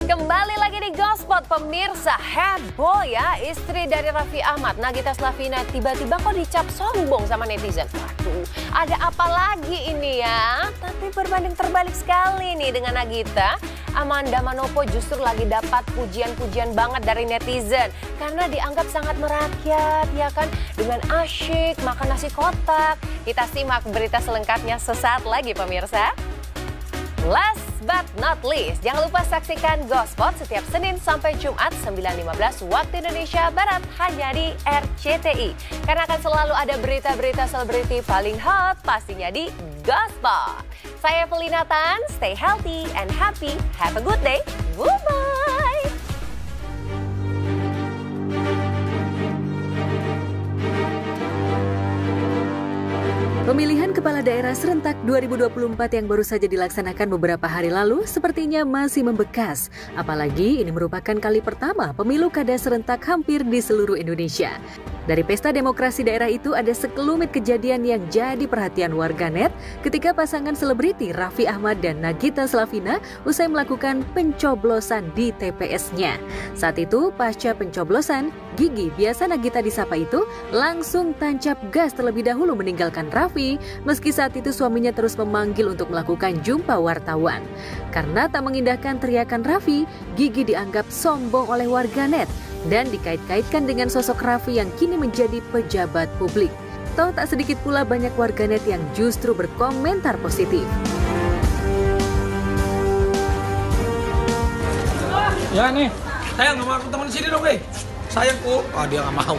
Kembali lagi di Gospot pemirsa, heboh ya, istri dari Raffi Ahmad, Nagita Slavina tiba-tiba kok dicap sombong sama netizen. Waduh, ada apa lagi ini ya? Tapi berbanding terbalik sekali nih dengan Nagita. Amanda Manopo justru lagi dapat pujian-pujian banget dari netizen karena dianggap sangat merakyat ya kan, dengan asyik makan nasi kotak. Kita simak berita selengkapnya sesaat lagi pemirsa. Last but not least, jangan lupa saksikan Gospot setiap Senin sampai Jumat 9.15 waktu Indonesia Barat hanya di RCTI. Karena akan selalu ada berita-berita selebriti paling hot pastinya di Gospot. Saya Felina Tan, stay healthy and happy. Have a good day. Bye-bye. Pemilihan Kepala Daerah Serentak 2024 yang baru saja dilaksanakan beberapa hari lalu sepertinya masih membekas. Apalagi ini merupakan kali pertama pemilu kada serentak hampir di seluruh Indonesia. Dari pesta demokrasi daerah itu ada sekelumit kejadian yang jadi perhatian warganet ketika pasangan selebriti Raffi Ahmad dan Nagita Slavina usai melakukan pencoblosan di TPS-nya. Saat itu pasca pencoblosan, Gigi, biasa Nagita disapa itu, langsung tancap gas terlebih dahulu meninggalkan Raffi, meski saat itu suaminya terus memanggil untuk melakukan jumpa wartawan. Karena tak mengindahkan teriakan Raffi, Gigi dianggap sombong oleh warganet dan dikait-kaitkan dengan sosok Raffi yang kini menjadi pejabat publik. Toh tak sedikit pula banyak warganet yang justru berkomentar positif. Ya nih, sayang sama aku teman sini dong deh. Sayangku, dia nggak mau.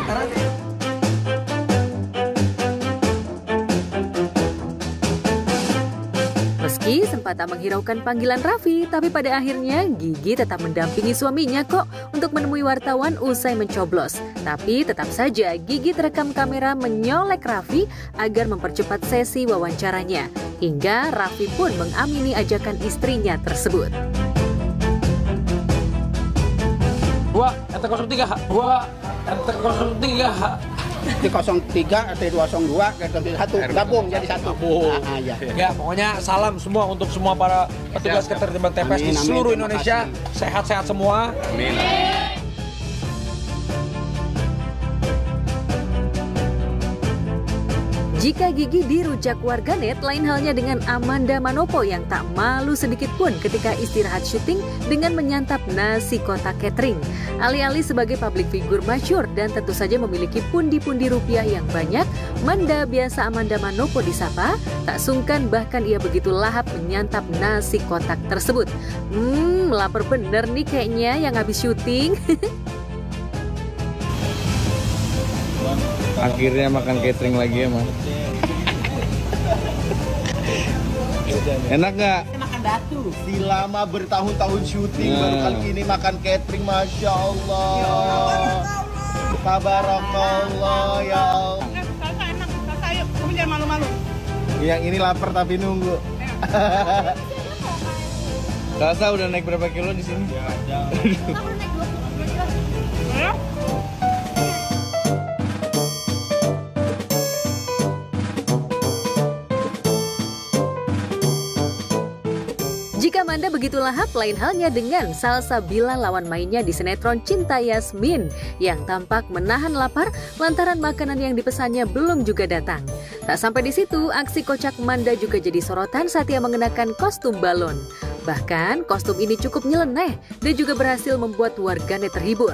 Meski sempat tak menghiraukan panggilan Raffi, tapi pada akhirnya Gigi tetap mendampingi suaminya kok untuk menemui wartawan usai mencoblos. Tapi tetap saja Gigi terekam kamera menyolek Raffi agar mempercepat sesi wawancaranya. Hingga Raffi pun mengamini ajakan istrinya tersebut. 2 RT03 di 03, RT202, RT1 gabung jadi satu. Ya. Ya, pokoknya salam semua untuk semua para petugas ketertiban TPS di seluruh Indonesia. Sehat-sehat semua. Amin. Jika Gigi dirujak warganet, lain halnya dengan Amanda Manopo yang tak malu sedikit pun ketika istirahat syuting dengan menyantap nasi kotak catering. Alih-alih sebagai public figure masyhur dan tentu saja memiliki pundi-pundi rupiah yang banyak, Manda biasa Amanda Manopo disapa, tak sungkan bahkan ia begitu lahap menyantap nasi kotak tersebut. Lapar bener nih kayaknya yang habis syuting. Akhirnya makan catering lagi emang. Enak nggak? Makan batu. Selama bertahun-tahun syuting baru kali ini makan catering, masya Allah. Tabarakallah ya Allah. Enak, ayo, kamu jangan malu-malu. Yang ini lapar tapi nunggu. Rasa udah naik berapa kilo di sini? Jika Amanda begitu lahap, lain halnya dengan Salsabila lawan mainnya di sinetron Cinta Yasmin yang tampak menahan lapar lantaran makanan yang dipesannya belum juga datang. Tak sampai di situ, aksi kocak Amanda juga jadi sorotan saat ia mengenakan kostum balon. Bahkan kostum ini cukup nyeleneh dan juga berhasil membuat warganet terhibur.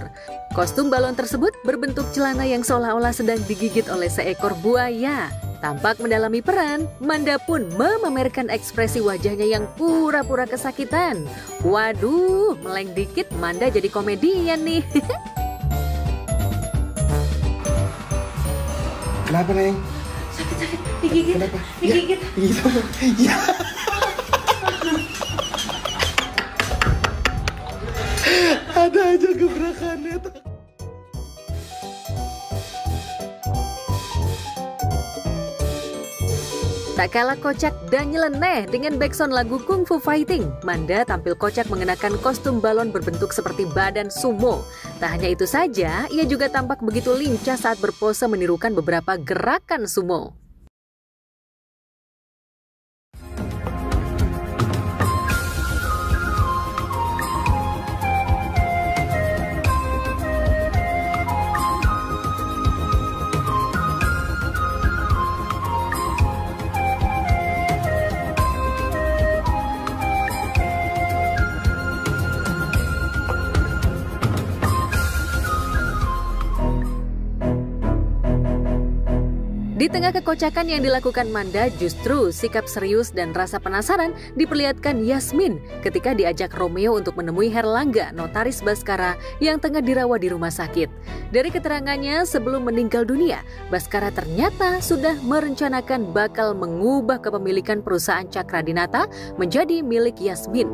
Kostum balon tersebut berbentuk celana yang seolah-olah sedang digigit oleh seekor buaya. Tampak mendalami peran, Manda pun memamerkan ekspresi wajahnya yang pura-pura kesakitan. Waduh, meleng dikit Manda jadi komedian nih. Kenapa, Neng? Sakit-sakit, digigit. Kenapa? Digigit. Ya. Ada aja gebrakannya. Tak kalah kocak dan nyeleneh dengan backsound lagu Kung Fu Fighting, Manda tampil kocak mengenakan kostum balon berbentuk seperti badan sumo. Tak hanya itu saja, ia juga tampak begitu lincah saat berpose menirukan beberapa gerakan sumo. Di tengah kekocakan yang dilakukan Manda, justru sikap serius dan rasa penasaran diperlihatkan Yasmin ketika diajak Romeo untuk menemui Herlangga, notaris Baskara yang tengah dirawat di rumah sakit. Dari keterangannya, sebelum meninggal dunia, Baskara ternyata sudah merencanakan bakal mengubah kepemilikan perusahaan Cakradinata menjadi milik Yasmin.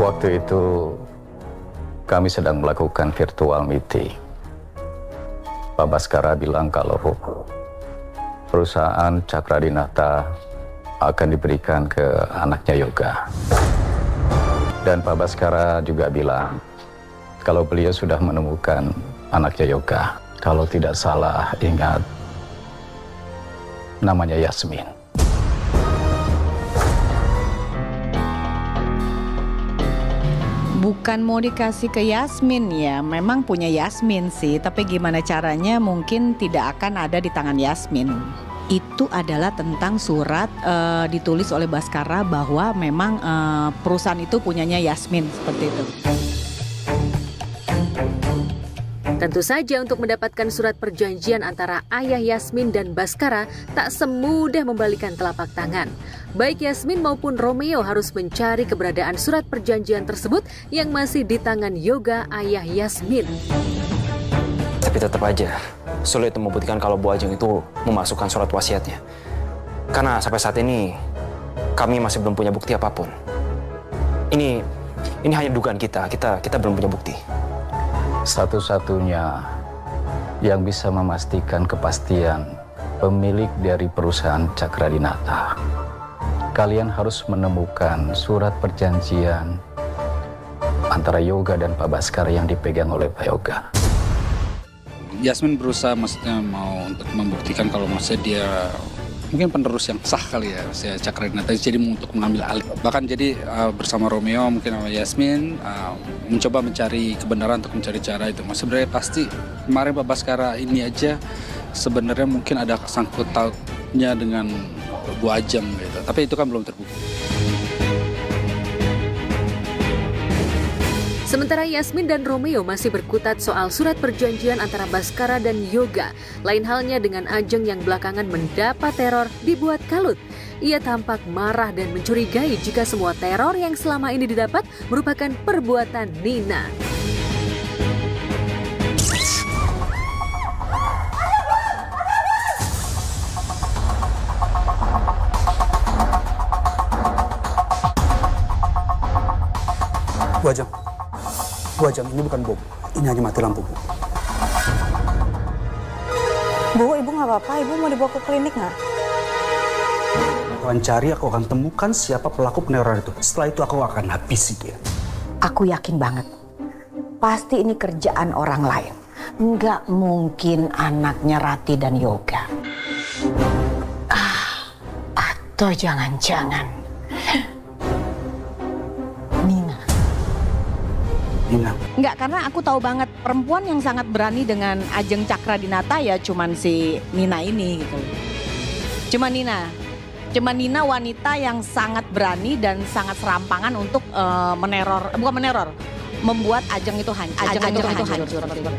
Waktu itu kami sedang melakukan virtual meeting. Pak Baskara bilang kalau perusahaan Cakradinata akan diberikan ke anaknya Yoga. Dan Pak Baskara juga bilang kalau beliau sudah menemukan anaknya Yoga. Kalau tidak salah ingat, namanya Yasmin. Bukan mau dikasih ke Yasmin ya, memang punya Yasmin sih, tapi gimana caranya mungkin tidak akan ada di tangan Yasmin. Itu adalah tentang surat ditulis oleh Baskara bahwa memang perusahaan itu punyanya Yasmin, seperti itu. Tentu saja untuk mendapatkan surat perjanjian antara ayah Yasmin dan Baskara tak semudah membalikan telapak tangan. Baik Yasmin maupun Romeo harus mencari keberadaan surat perjanjian tersebut yang masih di tangan Yoga, ayah Yasmin. Tapi tetap aja sulit membuktikan kalau Bu Ajeng itu memasukkan surat wasiatnya. Karena sampai saat ini kami masih belum punya bukti apapun. Ini hanya dugaan kita belum punya bukti. Satu-satunya yang bisa memastikan kepastian pemilik dari perusahaan Cakradinata, kalian harus menemukan surat perjanjian antara Yoga dan Pak Baskara yang dipegang oleh Pak Yoga. Yasmin berusaha maksudnya mau untuk membuktikan kalau maksudnya dia mungkin penerus yang sah kali ya, saya Cakradinata, jadi untuk mengambil alih. Bahkan jadi bersama Romeo mungkin sama Yasmin mencoba mencari kebenaran untuk mencari cara itu. Mas sebenarnya pasti kemarin Pak Baskara ini aja sebenarnya mungkin ada sangkut pautnya dengan Bu Ajeng gitu. Tapi itu kan belum terbukti. Sementara Yasmin dan Romeo masih berkutat soal surat perjanjian antara Baskara dan Yoga. Lain halnya dengan Ajeng yang belakangan mendapat teror dibuat kalut. Ia tampak marah dan mencurigai jika semua teror yang selama ini didapat merupakan perbuatan Nina. Bu Ajeng, ini bukan bom. Ini hanya mati lampu, Bu. Bu, Ibu nggak apa-apa. Ibu mau dibawa ke klinik nggak? Akan cari, aku akan temukan siapa pelaku peneroran itu. Setelah itu aku akan habisi dia. Aku yakin banget. Pasti ini kerjaan orang lain. Nggak mungkin anaknya Rati dan Yoga. Atau jangan-jangan Nina. Enggak, karena aku tahu banget perempuan yang sangat berani dengan Ajeng Cakradinata ya cuman si Nina ini gitu. Cuma Nina wanita yang sangat berani dan sangat serampangan untuk membuat Ajeng itu hancur seperti itu.